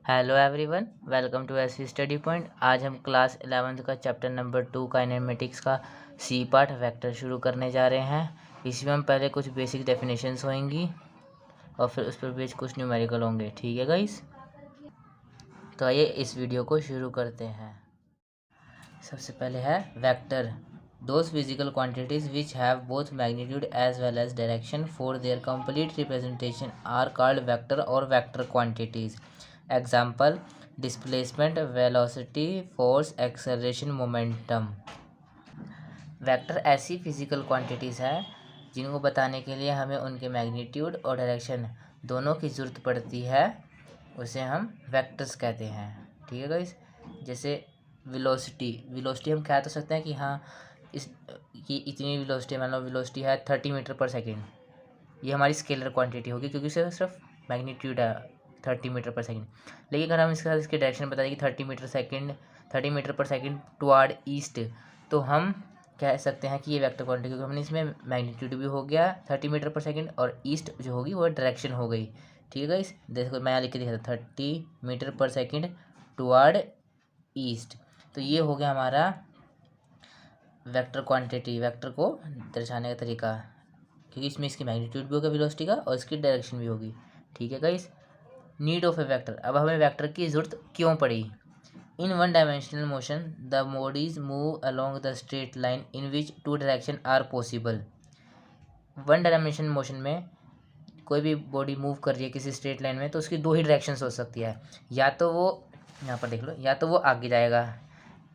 Hello everyone, welcome to SV study point. आज हम class 11th का चैप्टर नंबर 2 काइनेमेटिक्स का सी पार्ट वेक्टर शुरू करने जा रहे हैं। इसमें हम पहले कुछ बेसिक डेफिनेशंस होंगी और फिर उस पर बेस कुछ न्यूमेरिकल होंगे। ठीक है गाइस, तो आइए इस वीडियो को शुरू करते हैं। सबसे पहले है vector. Those physical quantities which have both magnitude as well as direction for their complete representation are called vector और vector quantities. Example: displacement, velocity, force, acceleration, momentum. Vector ऐसी फिजिकल क्वांटिटीज़ हैं जिनको बताने के लिए हमें उनके मैग्नीट्यूड और डायरेक्शन दोनों की ज़रूरत पड़ती है। उसे हम वेक्टर्स कहते हैं। ठीक है गाइस, जैसे वेलोसिटी हम कह तो सकते हैं कि हाँ इस कि इतनी वेलोसिटी, मान लो वेलोसिटी है 30 मीटर पर सेकेंड। ये हमारी स्केलर क्वांटिटी होगी क्योंकि इसका सिर्फ मैग्नीट्यूड है 30 मीटर पर सेकेंड। लेकिन अगर हम इसके साथ इसकी डायरेक्शन बता दें कि 30 मीटर पर सेकेंड टुवार्ड ईस्ट, तो हम कह सकते हैं कि ये वेक्टर क्वांटिटी, क्योंकि हमने इसमें मैग्नीट्यूड भी हो गया 30 मीटर पर सेकेंड और ईस्ट जो होगी वो डायरेक्शन हो गई। ठीक है इस देखो, मैं यहाँ लिख के दिखा था 30 मीटर पर सेकेंड टुवार्ड ईस्ट। तो ये हो गया हमारा वेक्टर क्वांटिटी, वेक्टर को दर्शाने का तरीका, क्योंकि इसमें इसकी मैग्नीट्यूड भी होगा वेलोसिटी का और इसकी डायरेक्शन भी होगी। ठीक है guys. Need of a vector. अब हमें वेक्टर की ज़रूरत क्यों पड़ी? In one dimensional motion the bodies move along the straight line in which two direction are possible. One dimensional motion में कोई भी बॉडी मूव कर रही है किसी स्ट्रेट लाइन में, तो उसकी दो ही डायरेक्शंस हो सकती है। या तो वो यहाँ पर देख लो, या तो वो आगे जाएगा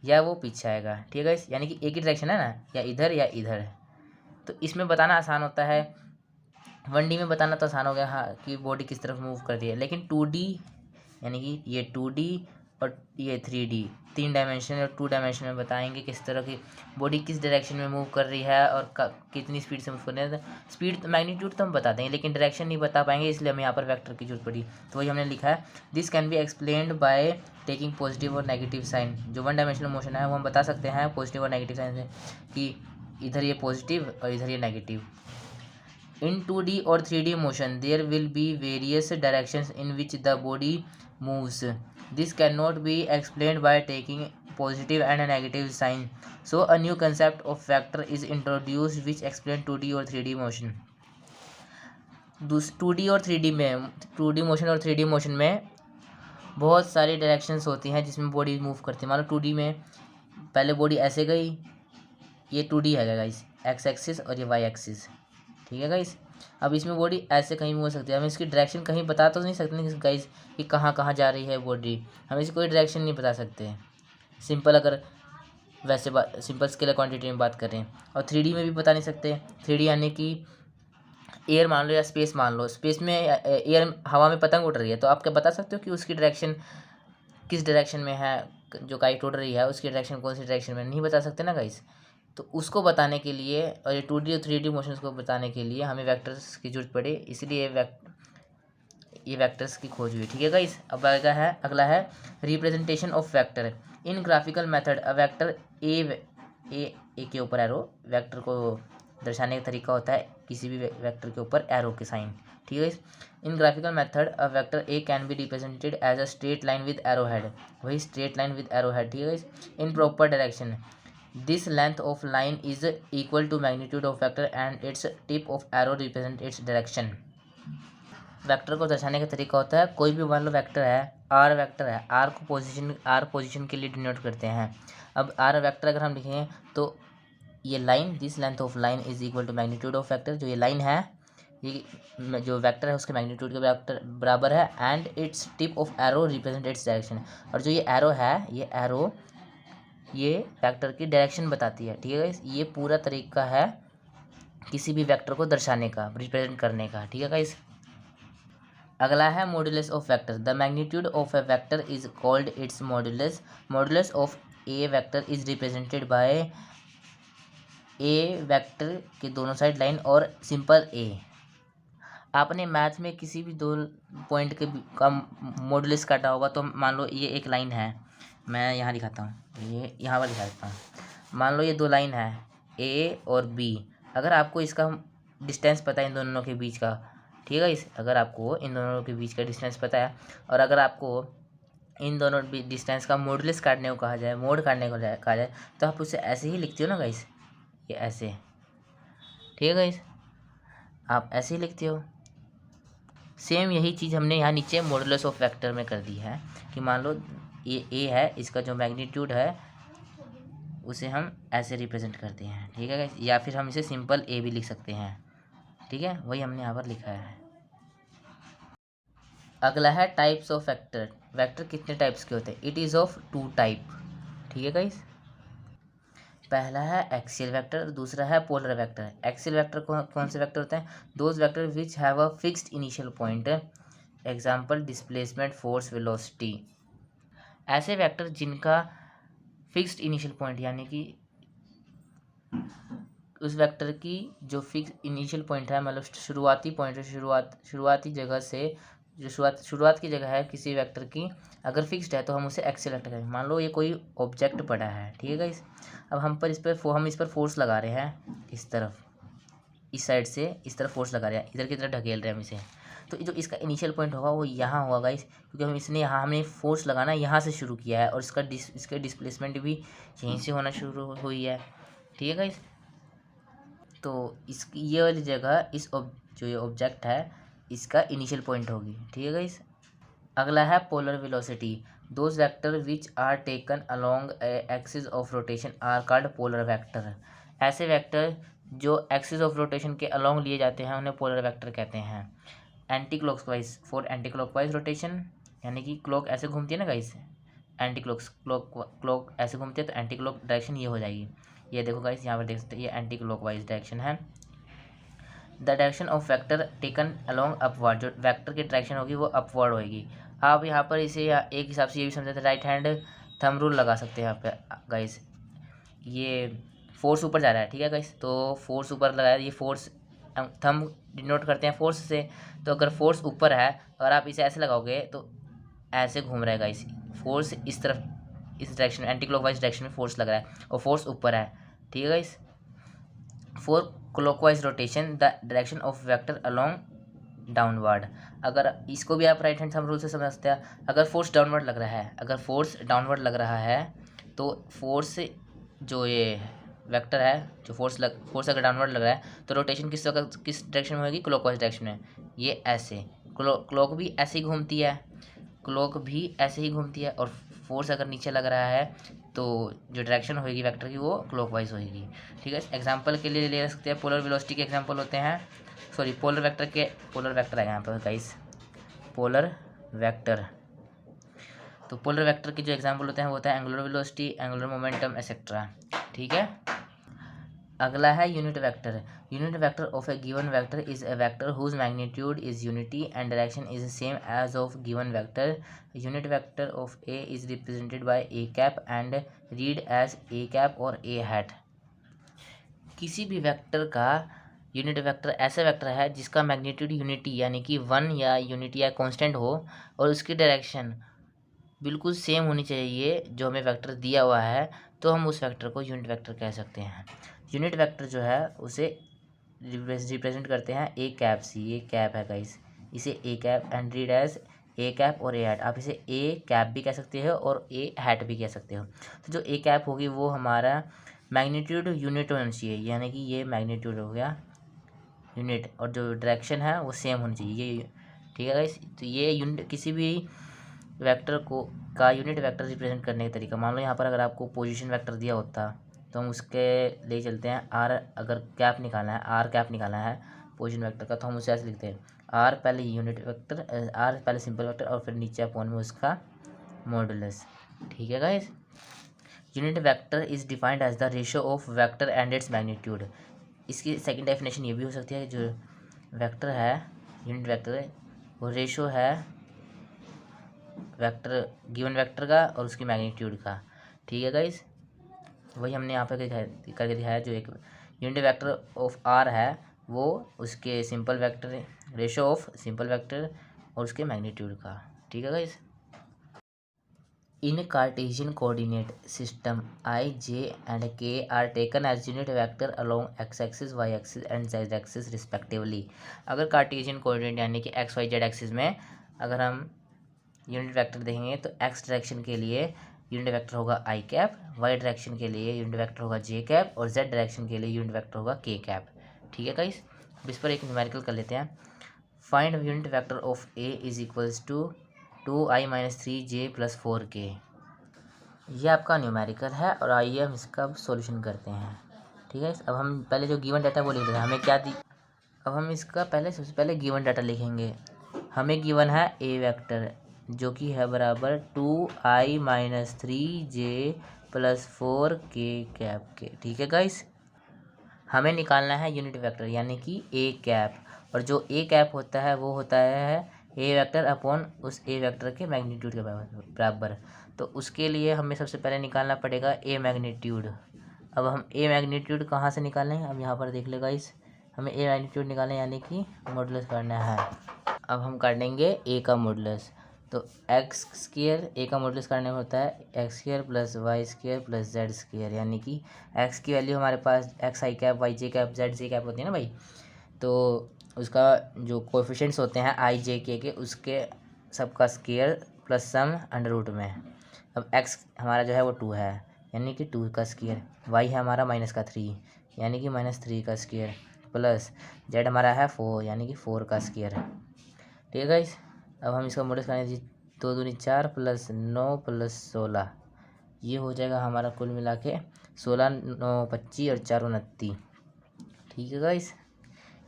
या वो पीछे आएगा। ठीक है, यानी कि एक ही डायरेक्शन है ना, या इधर या इधर। तो इसमें बताना आसान होता है, 1D में बताना तो आसान हो गया हाँ कि बॉडी किस तरफ मूव कर रही है। लेकिन 2D यानी कि ये 2D और ये 3D, 3 डायमेंशन और 2 डायमेंशन में बताएंगे किस तरह की बॉडी किस डायरेक्शन में मूव कर रही है और कितनी स्पीड से मूव कर रही है। स्पीड मैग्नीट्यूड तो हम बता देंगे लेकिन डायरेक्शन नहीं बता पाएंगे, इसलिए हमें यहाँ पर वेक्टर की जरूरत पड़ी। तो वही हमने लिखा है, this can be explained by taking positive और नेगेटिव साइन। जो वन डायमेंशनल मोशन है वो हम बता सकते हैं पॉजिटिव और नेगेटिव साइन से, कि इधर ये पॉजिटिव और इधर ये negative. In 2D or 3D motion, there will be various directions in which the body moves. This cannot be explained by taking positive and negative sign. So, a new concept of vector is introduced which explains 2D or 3D motion. 2D और 3D में, 2D motion और 3D motion में बहुत सारी directions होती हैं जिसमें body move करती है। मान लो 2D में पहले बॉडी ऐसे गई, ये 2D है गाइस, एक्स एक्सिस और ये वाई एक्सिस। ठीक है गाइस। अब इसमें बॉडी ऐसे कहीं भी हो सकती है, हम इसकी डायरेक्शन कहीं बता तो नहीं सकते गाइस कि कहाँ कहाँ जा रही है बॉडी, हम इसकी कोई डायरेक्शन नहीं बता सकते। सिंपल अगर वैसे सिंपल स्केलर क्वांटिटी में बात करें, और 3D में भी बता नहीं सकते। 3D यानी कि एयर मान लो या स्पेस मान लो, स्पेस में एयर हवा में पतंग उड़ रही है, तो आप क्या बता सकते हो कि उसकी डायरेक्शन किस डायरेक्शन में है, जो काइट उड़ रही है उसकी डायरेक्शन कौन सी डायरेक्शन में, नहीं बता सकते ना गाइस। तो उसको बताने के लिए और ये 2D और 3D मोशंस को बताने के लिए हमें वेक्टर्स की जरूरत पड़ी, इसलिए ये वेक्टर्स की खोज हुई। ठीक है गाइस। अब अगला है representation of vector in graphical method. A vector ए के ऊपर एरो, वेक्टर को दर्शाने का तरीका होता है किसी भी वेक्टर के ऊपर एरो के साइन। ठीक है। In graphical method a vector A can be represented as a straight line with arrow head, वही straight line with arrow head. ठीक है। In proper direction, this length of line is equal to magnitude of vector and its tip of arrow represent its direction. Vector को दर्शाने का तरीका होता है, कोई भी मान लो वेक्टर है, आर वेक्टर है, आर पोजीशन के लिए डिनोट करते हैं। अब आर वेक्टर अगर हम लिखें तो ये line, this length of line is equal to magnitude of vector. जो ये लाइन है, ये जो वेक्टर है उसके मैग्नीट्यूड के बराबर है, and its tip of arrow represent its direction. और जो ये एरो है, ये एरो ये वेक्टर की डायरेक्शन बताती है। ठीक है, ये पूरा तरीका है किसी भी वेक्टर को दर्शाने का, रिप्रेजेंट करने का। ठीक है गाइस। अगला है modulus of vector. The magnitude of a vector is called its modulus. Modulus of a vector is represented by A vector के दोनों साइड लाइन और सिंपल ए। आपने मैथ में किसी भी दो पॉइंट के का मॉड्यूलस काटा होगा, तो मान लो ये एक लाइन है, मैं यहाँ दिखाता हूँ, ये यहाँ पर दिखा देता हूँ। मान लो ये दो लाइन है ए और बी, अगर आपको इसका डिस्टेंस पता है इन दोनों के बीच का, ठीक है, अगर आपको इन दोनों के बीच का डिस्टेंस पता है और अगर आपको इन दोनों डिस्टेंस का मॉडुलस काटने को कहा जाए, मोड काटने को कहा जाए, तो आप उसे ऐसे ही लिखते हो ना गाइस, ये ऐसे, ठीक है गाइस, आप ऐसे ही लिखते हो। सेम यही चीज़ हमने यहाँ नीचे मॉडुलस ऑफ वेक्टर में कर दी है कि मान लो ये ए है, इसका जो मैग्नीट्यूड है उसे हम ऐसे रिप्रेजेंट करते हैं, ठीक है गाइस, या फिर हम इसे सिंपल ए भी लिख सकते हैं, ठीक है, वही हमने यहाँ पर लिखा है। अगला है टाइप्स ऑफ वेक्टर। वेक्टर कितने टाइप्स के होते हैं? इट इज़ ऑफ 2 टाइप, ठीक है गाइस। पहला है एक्सियल वेक्टर, दूसरा है पोलर वेक्टर। एक्सियल वेक्टर कौन से वेक्टर होते हैं? Those vector which have a fixed initial point, example displacement, force, velocity. ऐसे वेक्टर जिनका फिक्स्ड इनिशियल पॉइंट यानी कि उस वेक्टर की जो फिक्स इनिशियल पॉइंट है, मतलब शुरुआती पॉइंट है, शुरुआती जगह से जो शुरुआत की जगह है किसी वेक्टर की, अगर फिक्स्ड है तो हम उसे एक्सियल वेक्टर कहेंगे। मान लो ये कोई ऑब्जेक्ट पड़ा है, ठीक है गाइस, अब हम इस पर फोर्स लगा रहे हैं, इस तरफ, इस साइड से इस तरफ फोर्स लगा रहे हैं, इधर की तरफ ढकेल रहे हैं हम इसे, तो जो इसका इनिशियल पॉइंट होगा वो यहाँ होगा गाइस, क्योंकि हमने फोर्स लगाना यहाँ से शुरू किया है और इसका डिस्प्लेसमेंट भी यहीं से होना शुरू हुई है, ठीक है गाइस। तो इसकी ये वाली जगह जो ये ऑब्जेक्ट है इसका इनिशियल पॉइंट होगी, ठीक है गाइस। अगला है polar velocity. Those vector which are taken along axis of rotation are called polar vector. ऐसे वेक्टर जो एक्सिस ऑफ रोटेशन के अलोंग लिए जाते हैं उन्हें पोलर वेक्टर कहते हैं। Anti clockwise, for anti clockwise rotation, यानी कि क्लॉक ऐसे घूमती है ना गाइस, एंटी क्लॉक ऐसे घूमती है तो एंटी क्लॉक डायरेक्शन ये हो जाएगी। ये देखो गाइस, यहाँ पर देख सकते हैं ये एंटी क्लॉकवाइज डायरेक्शन है। The direction of vector taken along upward, जो वेक्टर की डायरेक्शन होगी वो अपवर्ड होगी। आप यहाँ पर इसे एक हिसाब से ये भी समझते हैं, राइट हैंड थंब रूल लगा सकते हैं यहाँ पे गाइस। ये फोर्स ऊपर जा रहा है, ठीक है गाइस, तो फोर्स ऊपर लगाया, ये फोर्स थंब डिनोट करते हैं फोर्स से, तो अगर फोर्स ऊपर है, अगर आप इसे ऐसे लगाओगे तो ऐसे घूम रहा है गाइस, फोर्स इस तरफ, इस डायरेक्शन में, एंटी क्लॉकवाइज डायरेक्शन में फोर्स लग रहा है और फोर्स ऊपर है, ठीक है guys. For clockwise rotation the direction of vector along downward. अगर इसको भी आप राइट हैंड थंब रूल से समझते हैं, अगर फोर्स डाउनवर्ड लग रहा है, तो फोर्स जो ये वेक्टर है, जो फोर्स अगर डाउनवर्ड लग रहा है तो रोटेशन किस डायरेक्शन में होगी? क्लॉकवाइज डायरेक्शन में। ये ऐसे क्लॉक भी ऐसे ही घूमती है, और फोर्स अगर नीचे लग रहा है तो जो डायरेक्शन होगी वेक्टर की वो क्लॉकवाइज होगी, ठीक है। एग्जांपल के लिए ले सकते हैं, पोलर वेलोसिटी के एग्जांपल होते हैं, सॉरी पोलर वेक्टर है यहाँ पर गाइस, पोलर वेक्टर। तो पोलर वेक्टर के जो एग्जांपल होते हैं वो होता है angular velocity, angular momentum etcetera, ठीक है। अगला है unit vector. Unit vector of a given vector is a vector whose magnitude is unity and direction is same as of given vector. Unit vector of a is represented by a cap and read as A cap और ए hat. किसी भी vector का unit vector ऐसा vector है जिसका magnitude unity यानी कि 1 या यूनिटी या कांस्टेंट हो और उसकी डायरेक्शन बिल्कुल सेम होनी चाहिए जो हमें वेक्टर दिया हुआ है, तो हम उस वेक्टर को यूनिट वेक्टर कह सकते हैं। यूनिट वेक्टर जो है उसे रिप्रेजेंट करते हैं ए कैप से, ये कैप है गाइस, इसे A cap and read as A cap और ए हैट। आप इसे ए कैप भी कह सकते हो और ए हैट भी कह सकते हो। तो जो ए कैप होगी वो हमारा मैग्नीट्यूड यूनिट होना चाहिए, यानी कि ये मैग्नीट्यूड हो गया यूनिट, और जो डायरेक्शन है वो सेम होनी चाहिए, ये ठीक है गाइस। तो ये यूनिट किसी भी वेक्टर का यूनिट वेक्टर रिप्रेजेंट करने का तरीका, मान लो यहाँ पर अगर आपको पोजीशन वेक्टर दिया होता तो हम उसके ले चलते हैं आर, अगर कैप निकालना है, आर कैप निकालना है पोजीशन वेक्टर का, तो हम उसे ऐसे लिखते हैं आर पहले यूनिट वेक्टर, आर पहले सिंपल वेक्टर और फिर नीचे अपॉन में उसका मॉडुलस, ठीक है guys. Unit vector is defined as the ratio of vector and its magnitude. इसकी सेकंड डेफिनेशन ये भी हो सकती है कि जो वेक्टर है यूनिट वेक्टर वो रेशियो है वेक्टर गिवन वेक्टर का और उसकी मैग्नीट्यूड का, ठीक है गाइस। वही हमने यहाँ पर करके दिखाया, जो एक यूनिट वेक्टर ऑफ आर है वो उसके simple vector ratio of simple vector और उसके मैग्नीट्यूड का, ठीक है guys. In Cartesian coordinate system I J and K are taken as unit vector along X axis, Y axis and Z axis respectively. अगर Cartesian coordinate यानी कि x Y Z axis में अगर हम यूनिट वेक्टर देखेंगे तो x direction के लिए यूनिट वेक्टर होगा आई कैप, वाई डायरेक्शन के लिए यूनिट वेक्टर होगा जे कैप और जेड डायरेक्शन के लिए यूनिट वेक्टर होगा के कैप। ठीक है गाइस, अब इस पर एक न्यूमेरिकल कर लेते हैं। Find unit vector of a is equals to 2i-3j + 4k। ये आपका न्यूमेरिकल है और आइए हम इसका सॉल्यूशन करते हैं। ठीक है, अब हम पहले जो गिवन डाटा वो लिख देते हैं, हमें क्या दी। अब हम इसका सबसे पहले गिवन डाटा लिखेंगे। हमें गिवन है ए वेक्टर जो कि है बराबर 2i-3j + 4k कैप के। ठीक है गाइस, हमें निकालना है यूनिट वेक्टर यानी कि ए कैप, और जो ए कैप होता है वो होता है ए वेक्टर अपॉन उस ए वेक्टर के मैग्नीट्यूड के बराबर। तो उसके लिए हमें सबसे पहले निकालना पड़ेगा ए मैग्नीट्यूड। अब हम ए मैग्नीट्यूड कहाँ से निकालें, अब यहाँ पर देख ले गाइस, हमें ए मैग्नीट्यूड निकालना है यानी कि मॉडुलस करना है। अब हम कर लेंगे ए का मॉडुलस, तो एक्स स्क्वायर ए का मॉडुलस करने में होता है x² + y² + z², यानी कि एक्स की वैल्यू हमारे पास एक्स आई कैप, वाई जे कैप, जेड जे कैप होती है ना भाई, तो उसका जो कोएफिशिएंट्स होते हैं आई जे के उसके सबका square plus sum under root में। अब एक्स हमारा जो है वो 2 है यानी कि 2 का स्क्वायर, वाई है हमारा -3 यानी कि -3 का स्क्वायर, प्लस जेड हमारा है 4 यानी कि 4 का स्क्वायर। ठीक है गाइस, अब हम इसका मॉडुलस करेंगे 2 दूनी 4 + 9 + 16, ये हो जाएगा हमारा कुल मिला के 16 9 25 और 4 29। ठीक है गाइस,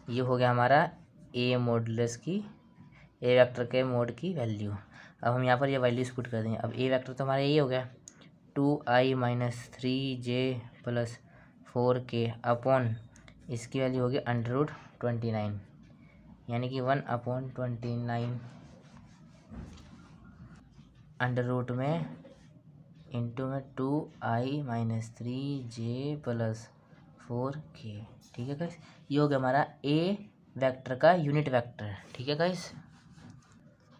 ये हो गया हमारा ए मॉडुलस की, ए वेक्टर के मोड की वैल्यू। अब हम यहाँ पर ये वैल्यूज पुट कर देंगे। अब ए वेक्टर तो हमारा ये हो गया 2i-3j + 4k अपॉन इसकी वैल्यू होगी √29 यानी कि 1/29 अंडर रूट में इंटू में 2i-3j + 4k। ठीक है गाइस, ये हो गया हमारा ए वेक्टर का यूनिट वेक्टर। ठीक है गाइस,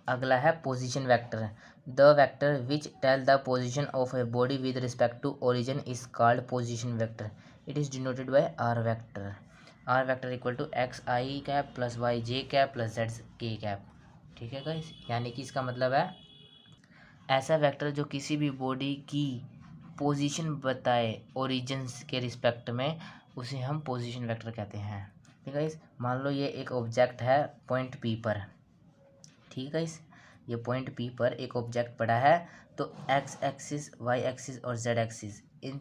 अगला है position vector. The vector which tell the position of a body with respect to origin is called position vector. It is denoted by r vector. R vector equal to xi cap + yj cap + zk cap. ठीक है guys, यानी कि इसका मतलब है ऐसा vector जो किसी भी बॉडी की पोजीशन बताए ओरिजिन के रिस्पेक्ट में, उसे हम पोजीशन वेक्टर कहते हैं। ठीक है गाइस, मान लो ये एक ऑब्जेक्ट है पॉइंट पी पर। ठीक है गाइस, ये पॉइंट पी पर एक ऑब्जेक्ट पड़ा है, तो एक्स एक्सिस, वाई एक्सिस और जेड एक्सिस इन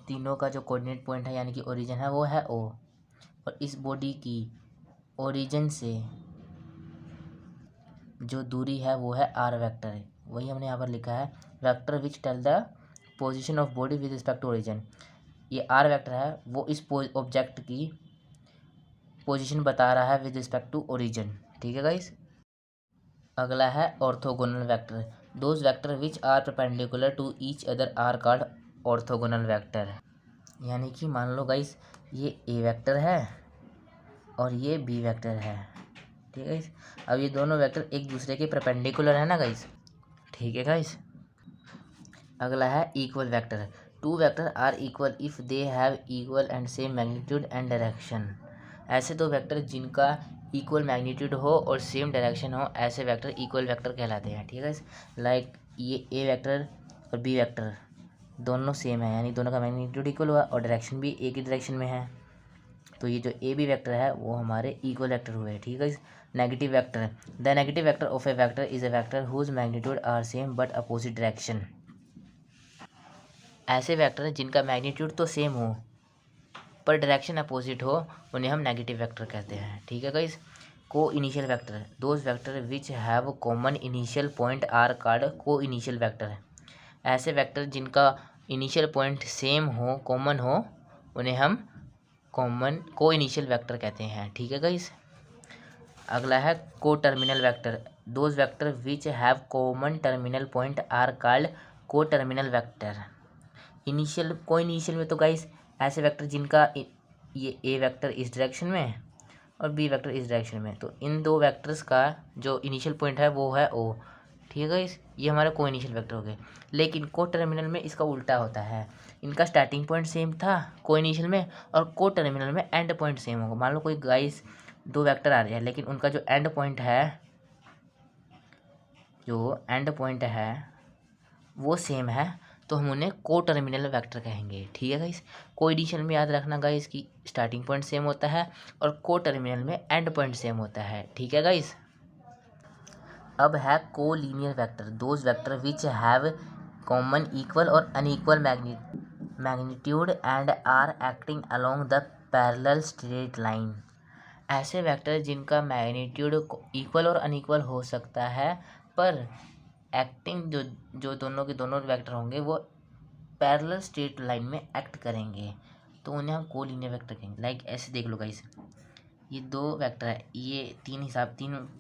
तीनों का जो कोऑर्डिनेट पॉइंट है यानी कि ओरिजिन है वो है ओ, और इस बॉडी की ओरिजिन से जो दूरी है वो है आर वेक्टर है। वही हमने यहाँ पर लिखा है vector which tell the position of body with respect to origin. ये आर वेक्टर है, वो इस ऑब्जेक्ट की पोजीशन बता रहा है विद रिस्पेक्ट टू ओरिजिन। ठीक है गाइस, अगला है orthogonal vector. Those vector which are perpendicular to each other are called orthogonal vector. यानी कि मान लो गाइस, ये ए वेक्टर है और ये बी वेक्टर है। ठीक है गाइस, अब ये दोनों वेक्टर एक दूसरे के परपेंडिकुलर है ना गाइस। ठीक है गाइस, अगला है equal vector. Two vector are equal if they have equal and same magnitude and direction. ऐसे दो वेक्टर जिनका इक्वल मैग्नीट्यूड हो और सेम डायरेक्शन हो, ऐसे वेक्टर इक्वल वेक्टर कहलाते हैं। ठीक है, लाइक ये ए वेक्टर और बी वेक्टर दोनों सेम है, यानी दोनों का मैग्नीट्यूड इक्वल हुआ और डायरेक्शन भी एक ही डायरेक्शन में है, तो ये जो ए बी वेक्टर है वो हमारे इक्वल वेक्टर हुए। ठीक है, negative vector. The negative vector of a vector is a vector whose magnitude are same but opposite direction. ऐसे वेक्टर जिनका मैग्नीट्यूड तो सेम हो पर डायरेक्शन अपोजिट हो, उन्हें हम नेगेटिव वेक्टर कहते हैं। ठीक है guys, co initial vector. Those vector which have common initial point are called co initial vector. ऐसे वेक्टर जिनका इनिशियल पॉइंट सेम हो, कॉमन हो, उन्हें हम को इनिशियल वेक्टर कहते हैं। ठीक है गाइस, अगला है co terminal vector. Those vector which have common terminal point are called co terminal vector. Co initial में तो गाइस ऐसे वेक्टर जिनका ये ए वेक्टर इस डायरेक्शन में और बी वेक्टर इस डायरेक्शन में, तो इन दो वेक्टर्स का जो इनिशियल पॉइंट है वो है ओ। ठीक है गाइस, ये हमारे को इनिशियल वेक्टर हो गए। लेकिन को टर्मिनल में इसका उल्टा होता है, इनका स्टार्टिंग पॉइंट सेम था को इनिशियल में और को टर्मिनल में एंड पॉइंट सेम होगा। मान लो कोई गाइस दो वेक्टर आ रहे हैं, लेकिन उनका जो एंड पॉइंट है वो सेम है, तो हम उन्हें को टर्मिनल वेक्टर कहेंगे। ठीक है गाइस, कोएडिशन में याद रखना गाइस कि स्टार्टिंग पॉइंट सेम होता है और को टर्मिनल में एंड पॉइंट सेम होता है। ठीक है गाइस। अब है collinear vector, those vector which have common equal और unequal magnitude and are acting along the parallel straight line. ऐसे वेक्टर जिनका मैग्नीट्यूड इक्वल और अनइक्वल हो सकता है, पर एक्टिंग जो दोनों के दोनों वेक्टर होंगे वो पैरेलल स्ट्रेट लाइन में एक्ट करेंगे, तो उन्हें हम कोलिनियर वेक्टर कहेंगे। लाइक ऐसे देख लो गाइस, ये दो वेक्टर है, ये तीन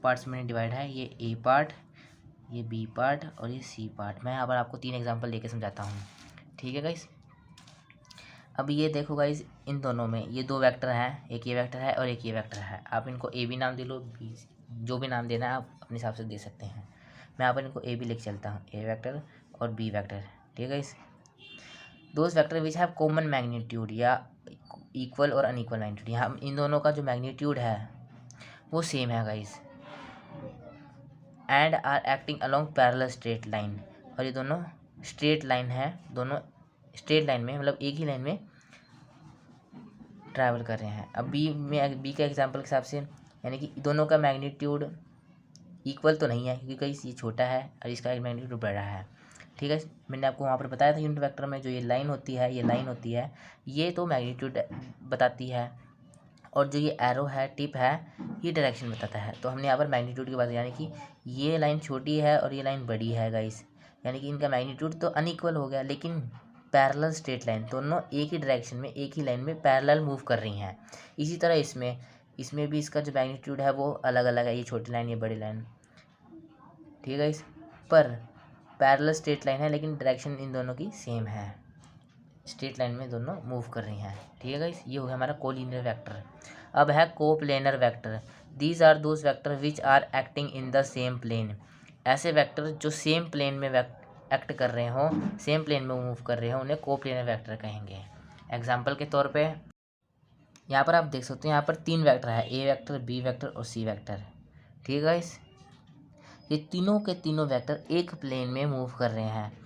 पार्ट्स में डिवाइड है, ये ए पार्ट, ये बी पार्ट और ये सी पार्ट। मैं यहाँ पर आपको 3 एग्जांपल लेके समझाता हूँ। ठीक है गाइस। अब ये देखो गाइस, इन दोनों में ये दो वेक्टर हैं, एक ये वेक्टर है और एक ये वेक्टर है। आप इनको ए भी नाम दे लो, बी, जो भी नाम देना है आप अपने हिसाब से दे सकते हैं। मैं यहाँ पर इनको ए भी लिख चलता हूँ, ए वेक्टर और बी वेक्टर। ठीक है guys. Those vector which have common magnitude या इक्वल और अनइक्वल मैग्नीट्यूड, यहाँ इन दोनों का जो मैग्नीट्यूड है वो सेम है guys, and are acting along parallel straight line, और ये दोनों स्ट्रेट लाइन है, दोनों स्ट्रेट लाइन में मतलब एक ही लाइन में ट्रैवल कर रहे हैं। अब बी का एग्जांपल के हिसाब से, यानी कि दोनों का मैग्नीट्यूड इक्वल तो नहीं है, क्योंकि कहीं ये छोटा है और इसका मैग्नीट्यूड बड़ा है। ठीक है, मैंने आपको वहाँ पर बताया था यूनिट वेक्टर में जो ये लाइन होती है, ये तो मैग्नीट्यूड बताती है, और जो ये एरो है, टिप है, ये डायरेक्शन बताता है। तो हमने यहाँ पर मैग्नीट्यूड की बात, यानी कि ये लाइन छोटी है और ये लाइन बड़ी है गाइस, यानी कि इनका मैग्नीट्यूड तो अनइक्वल हो गया, लेकिन पैरेलल स्ट्रेट लाइन, दोनों एक ही डायरेक्शन में एक ही लाइन में पैरेलल मूव कर रही हैं। इसी तरह इसमें भी इसका जो मैग्नीट्यूड है वो अलग अलग है, ये छोटी लाइन, ये बड़ी लाइन। ठीक है गाइस, पर पैरेलल स्ट्रेट लाइन है, लेकिन डायरेक्शन इन दोनों की सेम है, स्ट्रेट लाइन में दोनों मूव कर रही हैं। ठीक है गाइस, ये हो गया हमारा कोलिनियर वेक्टर। अब है coplanar vector, these are those vector which are acting in the same plane. ऐसे वेक्टर जो सेम प्लेन में एक्ट कर रहे हो, सेम प्लेन में मूव कर रहे हो, उन्हें कोप्लेनर वेक्टर कहेंगे। एग्जाम्पल के तौर पे यहाँ पर आप देख सकते हो, यहाँ पर 3 वेक्टर है, ए वेक्टर, बी वेक्टर और सी वेक्टर। ठीक है गाइस, ये तीनों के तीनों वेक्टर एक प्लेन में मूव कर रहे हैं।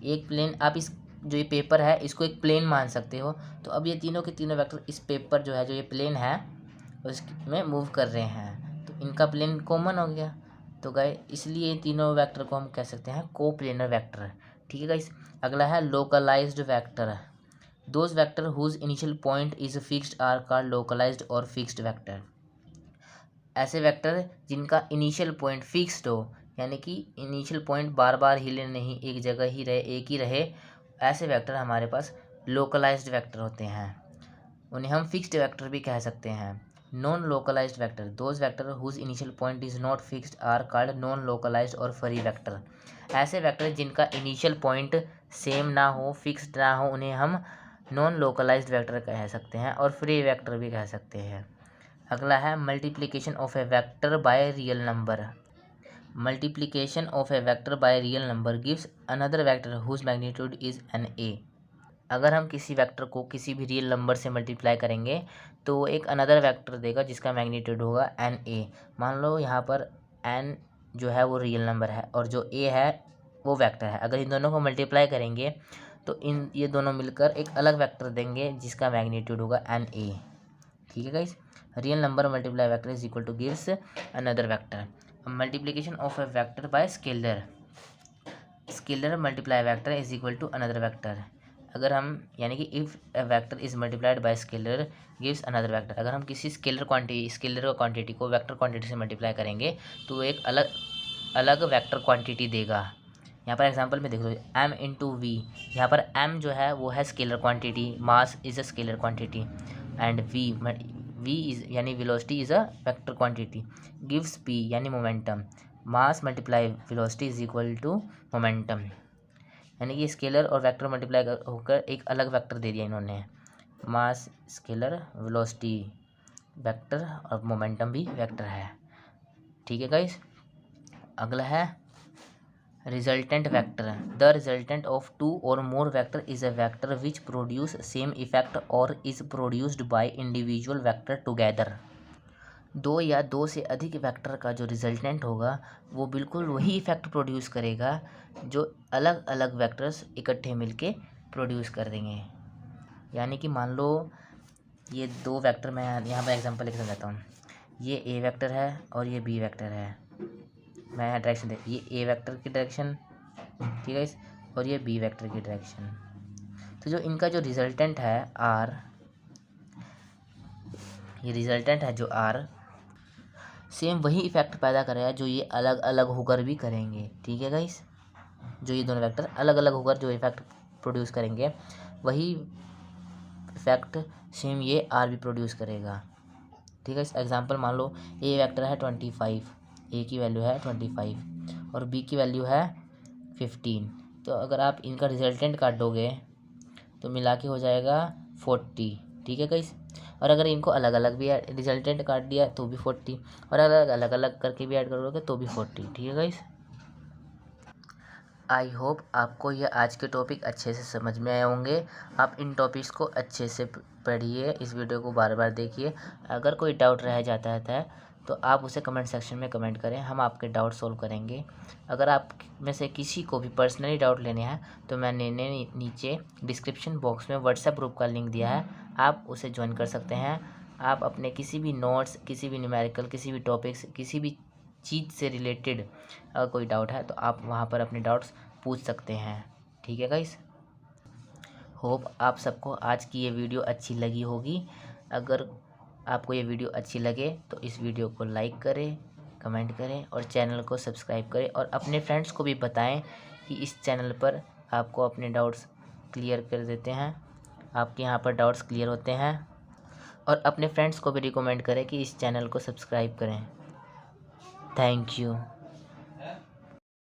एक प्लेन, आप इस जो ये पेपर है इसको एक प्लेन मान सकते हो। तो अब ये तीनों के तीनों वेक्टर इस पेपर जो है, जो ये प्लेन है, उसमें मूव कर रहे हैं, तो इनका प्लेन कॉमन हो गया। तो गाइस इसलिए तीनों वेक्टर को हम कह सकते हैं कोप्लेनर वेक्टर। ठीक है गाइस। अगला है localized vector, those vector whose initial point is fixed are called localized और फिक्स्ड वेक्टर। ऐसे वेक्टर जिनका इनिशियल पॉइंट फिक्स्ड हो, यानी कि इनिशियल पॉइंट बार बार हिले नहीं, एक जगह ही रहे, एक ही रहे, ऐसे वेक्टर हमारे पास लोकलाइज्ड वेक्टर होते हैं। उन्हें हम फिक्स्ड वेक्टर भी कह सकते हैं। Non localized vector, those vector whose initial point is not fixed are called non localized और फ्री वेक्टर। ऐसे वेक्टर जिनका इनिशियल पॉइंट सेम ना हो, फिक्स्ड ना हो, उन्हें हम नॉन लोकलाइज्ड वेक्टर कह सकते हैं और फ्री वेक्टर भी कह सकते हैं। अगला है multiplication of a vector by real number, multiplication of a vector by real number gives another vector whose magnitude is n a. अगर हम किसी वेक्टर को किसी भी रियल नंबर से मल्टीप्लाई करेंगे तो एक अनदर वेक्टर देगा जिसका मैग्नीट्यूड होगा एन ए। मान लो यहाँ पर एन जो है वो रियल नंबर है और जो ए है वो वेक्टर है। अगर इन दोनों को मल्टीप्लाई करेंगे तो ये दोनों मिलकर एक अलग वेक्टर देंगे जिसका मैग्नीट्यूड होगा एन ए। ठीक है guys, real number multiply vector is equal to gives another vector. Multiplication of a vector by scalar, scalar multiply vector is equal to another vector. अगर हम, यानी कि if a vector is multiplied by scalar gives another vector, अगर हम किसी scalar quantity को vector quantity से multiply करेंगे तो एक अलग वेक्टर क्वांटिटी देगा। यहाँ पर एग्जांपल में देख लो, m इंटू वी, यहाँ पर m जो है वो है scalar quantity, mass is a scalar quantity, and v is यानी velocity is a vector quantity, gives p यानी momentum, mass multiply velocity is equal to momentum. यानी कि स्केलर और वेक्टर मल्टीप्लाई होकर एक अलग वेक्टर दे दिया इन्होंने, मास स्केलर, वेलोसिटी वेक्टर और मोमेंटम भी वेक्टर है। ठीक है गाइस। अगला है resultant vector, the resultant of two और more vector is a vector which produce same effect और is produced by individual vector together. दो या दो से अधिक वेक्टर का जो रिजल्टेंट होगा वो बिल्कुल वही इफेक्ट प्रोड्यूस करेगा जो अलग अलग वेक्टर्स इकट्ठे मिलके प्रोड्यूस कर देंगे। यानी कि मान लो ये दो वेक्टर, मैं यहाँ पर एग्जांपल लेकर समझाता हूँ। ये ए वेक्टर है और ये बी वेक्टर है। मैं यहाँ डायरेक्शन दे, ये ए वेक्टर की डायरेक्शन, ठीक है, और ये बी वेक्टर की डायरेक्शन। तो जो इनका जो रिजल्टेंट है आर, ये रिजल्टेंट है जो आर, सेम वही इफेक्ट पैदा करेगा जो ये अलग अलग होकर भी करेंगे। ठीक है गाइस, जो ये दोनों वेक्टर अलग अलग होकर जो इफेक्ट प्रोड्यूस करेंगे वही इफेक्ट सेम ये आर भी प्रोड्यूस करेगा। ठीक है, एग्जांपल मान लो ए वेक्टर है 25, ए की वैल्यू है 25 और बी की वैल्यू है 15। तो अगर आप इनका रिजल्टेंट काट दोगे तो मिला के हो जाएगा 40। ठीक है गाइस, और अगर इनको अलग अलग भी रिजल्टेंट काट दिया तो भी 40, और अगर अलग अलग करके भी ऐड करोगे तो भी 40। ठीक है गाइस, आई होप आपको ये आज के टॉपिक अच्छे से समझ में आए होंगे। आप इन टॉपिक्स को अच्छे से पढ़िए, इस वीडियो को बार बार देखिए। अगर कोई डाउट रह जाता है तो आप उसे कमेंट सेक्शन में कमेंट करें, हम आपके डाउट सॉल्व करेंगे। अगर आप में से किसी को भी पर्सनली डाउट लेने हैं तो मैंने नीचे डिस्क्रिप्शन बॉक्स में व्हाट्सएप ग्रुप का लिंक दिया है, आप उसे ज्वाइन कर सकते हैं। आप अपने किसी भी नोट्स, किसी भी न्यूमेरिकल, किसी भी टॉपिक्स, किसी भी चीज़ से रिलेटेड अगर कोई डाउट है तो आप वहाँ पर अपने डाउट्स पूछ सकते हैं। ठीक है गाइस, होप आप सबको आज की ये वीडियो अच्छी लगी होगी। अगर आपको ये वीडियो अच्छी लगे तो इस वीडियो को लाइक करें, कमेंट करें और चैनल को सब्सक्राइब करें, और अपने फ्रेंड्स को भी बताएं कि इस चैनल पर आपको अपने डाउट्स क्लियर कर देते हैं, आपके यहाँ पर डाउट्स क्लियर होते हैं। और अपने फ्रेंड्स को भी रिकमेंड करें कि इस चैनल को सब्सक्राइब करें। Thank you.